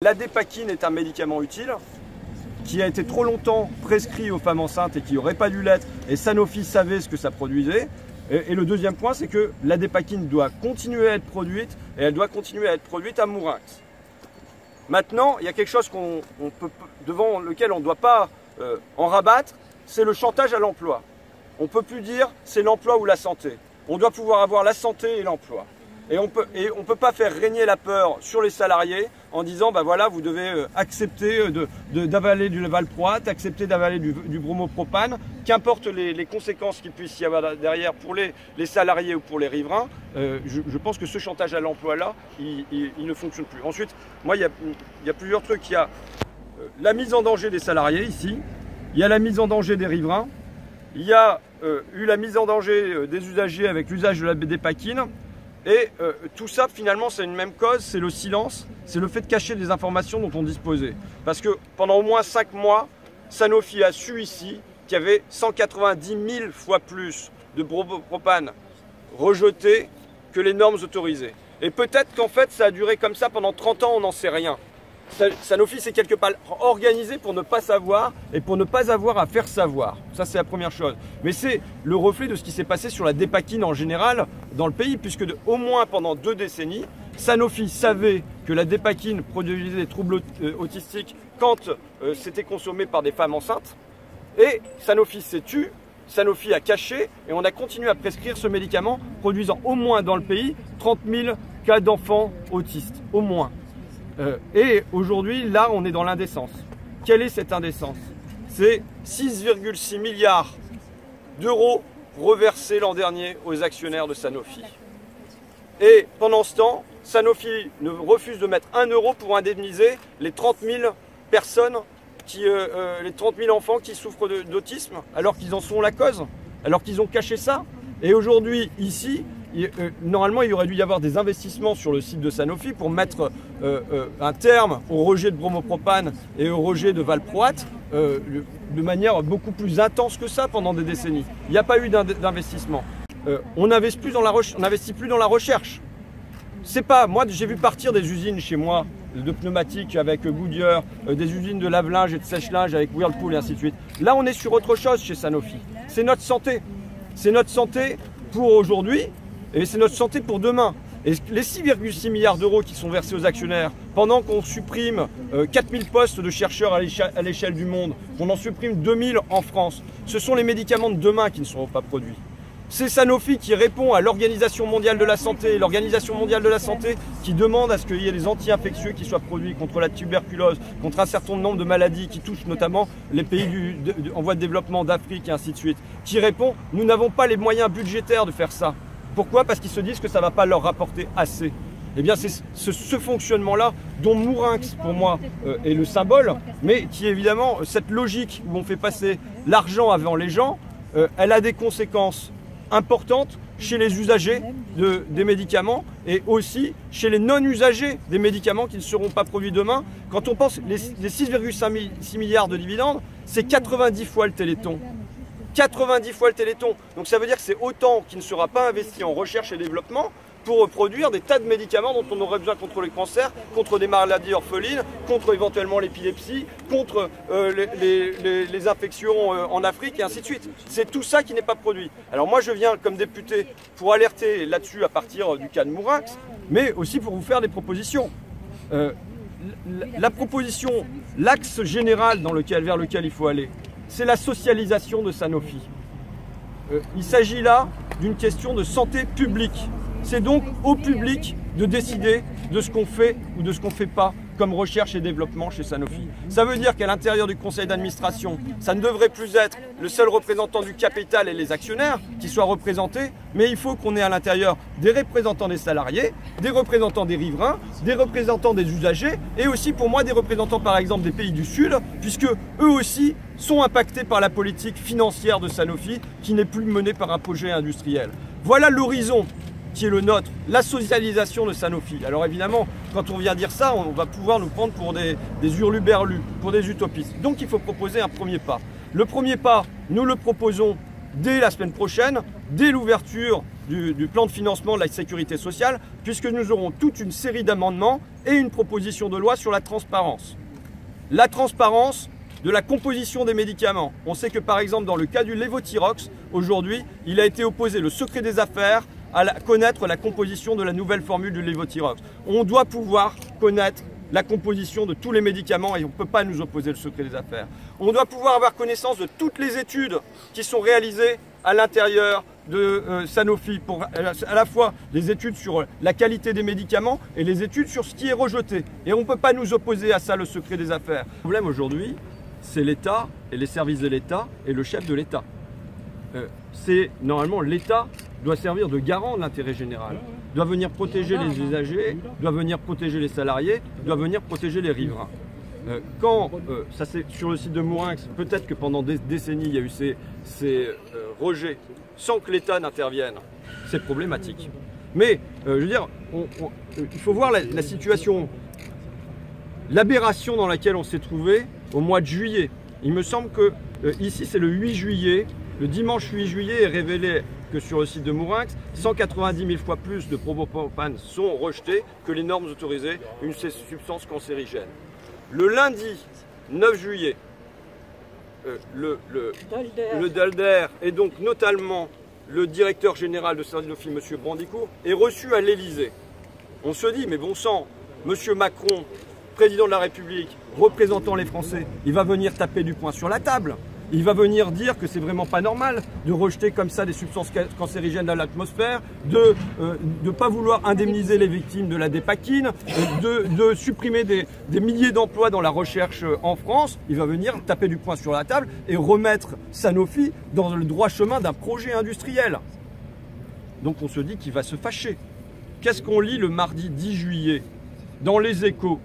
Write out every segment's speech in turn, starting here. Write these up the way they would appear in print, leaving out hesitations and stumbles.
la dépakine est un médicament utile qui a été trop longtemps prescrit aux femmes enceintes et qui n'aurait pas dû l'être, et Sanofi savait ce que ça produisait. Et le deuxième point, c'est que la dépakine doit continuer à être produite, et elle doit continuer à être produite à Mourinx. Maintenant, il y a quelque chose devant lequel on ne doit pas en rabattre, c'est le chantage à l'emploi. On ne peut plus dire c'est l'emploi ou la santé. On doit pouvoir avoir la santé et l'emploi. Et on peut pas faire régner la peur sur les salariés en disant bah voilà, vous devez accepter d'avaler du valproate, accepter d'avaler du bromopropane, qu'importe les conséquences qu'il puisse y avoir derrière pour les salariés ou pour les riverains. Je pense que ce chantage à l'emploi là, il ne fonctionne plus. Ensuite, moi il y a plusieurs trucs. Il y a la mise en danger des salariés ici, il y a la mise en danger des riverains, il y a eu la mise en danger des usagers avec l'usage de la dépakine. Et tout ça, finalement, c'est une même cause, c'est le silence, c'est le fait de cacher des informations dont on disposait. Parce que pendant au moins 5 mois, Sanofi a su ici qu'il y avait 190 000 fois plus de bromopropane rejeté que les normes autorisées. Et peut-être qu'en fait, ça a duré comme ça pendant 30 ans, on n'en sait rien. Sanofi s'est quelque part organisé pour ne pas savoir et pour ne pas avoir à faire savoir. Ça, c'est la première chose. Mais c'est le reflet de ce qui s'est passé sur la dépakine en général dans le pays, puisque au moins pendant 2 décennies, Sanofi savait que la dépakine produisait des troubles autistiques quand c'était consommé par des femmes enceintes. Et Sanofi s'est tu, Sanofi a caché et on a continué à prescrire ce médicament, produisant au moins dans le pays 30 000 cas d'enfants autistes, au moins. Et aujourd'hui, là, on est dans l'indécence. Quelle est cette indécence? C'est 6,6 milliards d'euros reversés l'an dernier aux actionnaires de Sanofi. Et pendant ce temps, Sanofi refuse de mettre 1 euro pour indemniser les 30 000 personnes, les 30 000 enfants qui souffrent d'autisme, alors qu'ils en sont la cause, alors qu'ils ont caché ça. Et aujourd'hui, ici, normalement, il aurait dû y avoir des investissements sur le site de Sanofi pour mettre un terme au rejet de bromopropane et au rejet de valproate de manière beaucoup plus intense que ça pendant des décennies. Il n'y a pas eu d'investissement. On n'investit plus dans la recherche. C'est pas, moi j'ai vu partir des usines chez moi de pneumatiques avec Goodyear, des usines de lave-linge et de sèche-linge avec Whirlpool et ainsi de suite. Là, on est sur autre chose chez Sanofi. C'est notre santé. C'est notre santé pour aujourd'hui. Et c'est notre santé pour demain. Et les 6,6 milliards d'euros qui sont versés aux actionnaires, pendant qu'on supprime 4000 postes de chercheurs à l'échelle du monde, qu'on en supprime 2000 en France, ce sont les médicaments de demain qui ne seront pas produits. C'est Sanofi qui répond à l'Organisation mondiale de la santé, l'Organisation mondiale de la santé qui demande à ce qu'il y ait des anti-infectieux qui soient produits contre la tuberculose, contre un certain nombre de maladies qui touchent notamment les pays en voie de développement d'Afrique et ainsi de suite, qui répond « Nous n'avons pas les moyens budgétaires de faire ça ». Pourquoi? Parce qu'ils se disent que ça ne va pas leur rapporter assez. Eh bien, c'est ce fonctionnement-là dont Mourinx, pour moi, est le symbole, mais qui est évidemment cette logique où on fait passer l'argent avant les gens, elle a des conséquences importantes chez les usagers des médicaments et aussi chez les non-usagers des médicaments qui ne seront pas produits demain. Quand on pense les 6,6 milliards de dividendes, c'est 90 fois le Téléthon. 90 fois le Téléthon. Donc ça veut dire que c'est autant qui ne sera pas investi en recherche et développement pour produire des tas de médicaments dont on aurait besoin contre les cancers, contre des maladies orphelines, contre éventuellement l'épilepsie, contre les infections en Afrique et ainsi de suite. C'est tout ça qui n'est pas produit. Alors moi je viens comme député pour alerter là-dessus à partir du cas de Mourinx, mais aussi pour vous faire des propositions. La proposition, l'axe général vers lequel il faut aller, c'est la socialisation de Sanofi. Il s'agit là d'une question de santé publique. C'est donc au public de décider de ce qu'on fait ou de ce qu'on ne fait pas comme recherche et développement chez Sanofi. Ça veut dire qu'à l'intérieur du conseil d'administration, ça ne devrait plus être le seul représentant du capital et les actionnaires qui soient représentés, mais il faut qu'on ait à l'intérieur des représentants des salariés, des représentants des riverains, des représentants des usagers et aussi pour moi des représentants par exemple des pays du Sud, puisque eux aussi sont impactés par la politique financière de Sanofi qui n'est plus menée par un projet industriel. Voilà l'horizon qui est le nôtre, la socialisation de Sanofi. Alors évidemment, quand on vient dire ça, on va pouvoir nous prendre pour des hurluberlus, pour des utopistes. Donc il faut proposer un premier pas. Le premier pas, nous le proposons dès la semaine prochaine, dès l'ouverture du plan de financement de la sécurité sociale, puisque nous aurons toute une série d'amendements et une proposition de loi sur la transparence. La transparence de la composition des médicaments. On sait que par exemple dans le cas du Levothyrox, aujourd'hui, il a été opposé le secret des affaires à connaître la composition de la nouvelle formule du Levothyrox. On doit pouvoir connaître la composition de tous les médicaments et on ne peut pas nous opposer le secret des affaires. On doit pouvoir avoir connaissance de toutes les études qui sont réalisées à l'intérieur de Sanofi, pour à la fois les études sur la qualité des médicaments et les études sur ce qui est rejeté. Et on ne peut pas nous opposer à ça, le secret des affaires. Le problème aujourd'hui, c'est l'État et les services de l'État et le chef de l'État. Normalement, l'État doit servir de garant de l'intérêt général, doit venir protéger les usagers, doit venir protéger les salariés, doit venir protéger les riverains. Ça c'est sur le site de Mourinx, peut-être que pendant des décennies il y a eu ces rejets sans que l'État n'intervienne, c'est problématique. Mais je veux dire, il faut voir la situation, l'aberration dans laquelle on s'est trouvé au mois de juillet. Il me semble que ici c'est le 8 juillet, le dimanche 8 juillet est révélé que sur le site de Mourinx, 190 000 fois plus de propane sont rejetés que les normes autorisées, une substance cancérigène. Le lundi 9 juillet, le Dalder et donc notamment le directeur général de Sanofi, M. Brandicourt, est reçu à l'Élysée. On se dit, mais bon sang, M. Macron, président de la République, représentant les Français, il va venir taper du poing sur la table. Il va venir dire que c'est vraiment pas normal de rejeter comme ça des substances cancérigènes dans l'atmosphère, de ne pas vouloir indemniser les victimes de la dépakine, de supprimer des milliers d'emplois dans la recherche en France. Il va venir taper du poing sur la table et remettre Sanofi dans le droit chemin d'un projet industriel. Donc on se dit qu'il va se fâcher. Qu'est-ce qu'on lit le mardi 10 juillet dans les Échos ?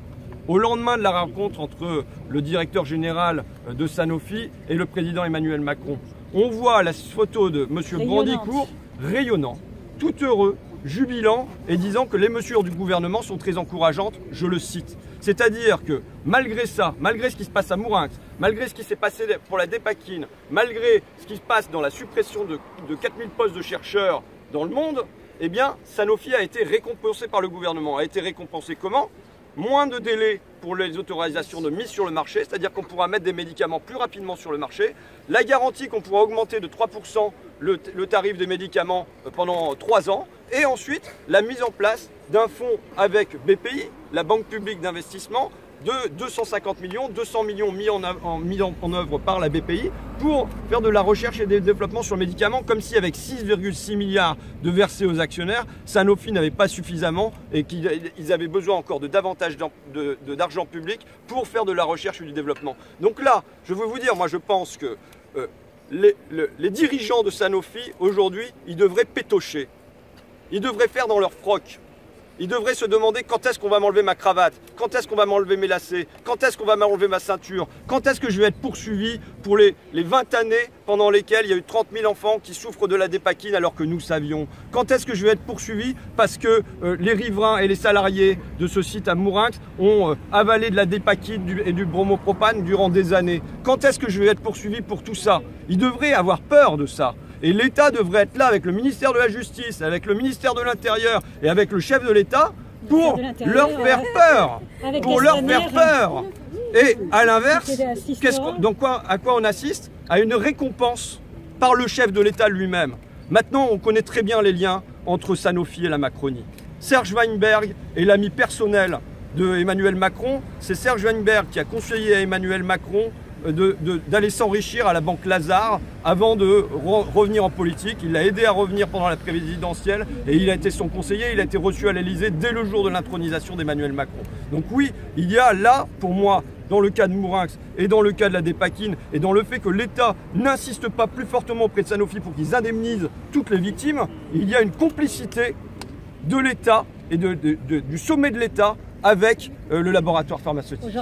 Au lendemain de la rencontre entre le directeur général de Sanofi et le président Emmanuel Macron, on voit la photo de M. Brandicourt rayonnant, tout heureux, jubilant et disant que les mesures du gouvernement sont très encourageantes, je le cite. C'est-à-dire que malgré ça, malgré ce qui se passe à Mourinx, malgré ce qui s'est passé pour la dépakine, malgré ce qui se passe dans la suppression de 4000 postes de chercheurs dans le monde, eh bien Sanofi a été récompensé par le gouvernement. A été récompensé comment ? Moins de délais pour les autorisations de mise sur le marché, c'est-à-dire qu'on pourra mettre des médicaments plus rapidement sur le marché, la garantie qu'on pourra augmenter de 3% le tarif des médicaments pendant 3 ans, et ensuite la mise en place d'un fonds avec BPI, la Banque publique d'investissement, de 250 millions, 200 millions mis en œuvre par la BPI pour faire de la recherche et des développements sur le médicament, comme si avec 6,6 milliards de versés aux actionnaires, Sanofi n'avait pas suffisamment et qu'ils avaient besoin encore de davantage d'argent public pour faire de la recherche et du développement. Donc là, je veux vous dire, moi je pense que les dirigeants de Sanofi, aujourd'hui, ils devraient pétocher. Ils devraient faire dans leur froc. Ils devraient se demander quand est-ce qu'on va m'enlever ma cravate, quand est-ce qu'on va m'enlever mes lacets, quand est-ce qu'on va m'enlever ma ceinture, quand est-ce que je vais être poursuivi pour les 20 années pendant lesquelles il y a eu 30 000 enfants qui souffrent de la dépakine alors que nous savions. Quand est-ce que je vais être poursuivi parce que les riverains et les salariés de ce site à Mourinx ont avalé de la dépakine et du bromopropane durant des années. Quand est-ce que je vais être poursuivi pour tout ça? Ils devraient avoir peur de ça. Et l'État devrait être là avec le ministère de la Justice, avec le ministère de l'Intérieur et avec le chef de l'État pour leur faire peur. Pour leur faire peur. Et à l'inverse, à quoi on assiste? À une récompense par le chef de l'État lui-même. Maintenant, on connaît très bien les liens entre Sanofi et la Macronie. Serge Weinberg est l'ami personnel de Emmanuel Macron. C'est Serge Weinberg qui a conseillé à Emmanuel Macron d'aller s'enrichir à la banque Lazare avant de revenir en politique. Il l'a aidé à revenir pendant la présidentielle et il a été son conseiller. Il a été reçu à l'Élysée dès le jour de l'intronisation d'Emmanuel Macron. Donc oui, il y a là, pour moi, dans le cas de Mourinx et dans le cas de la dépakine et dans le fait que l'État n'insiste pas plus fortement auprès de Sanofi pour qu'ils indemnisent toutes les victimes, il y a une complicité de l'État et du sommet de l'État avec le laboratoire pharmaceutique.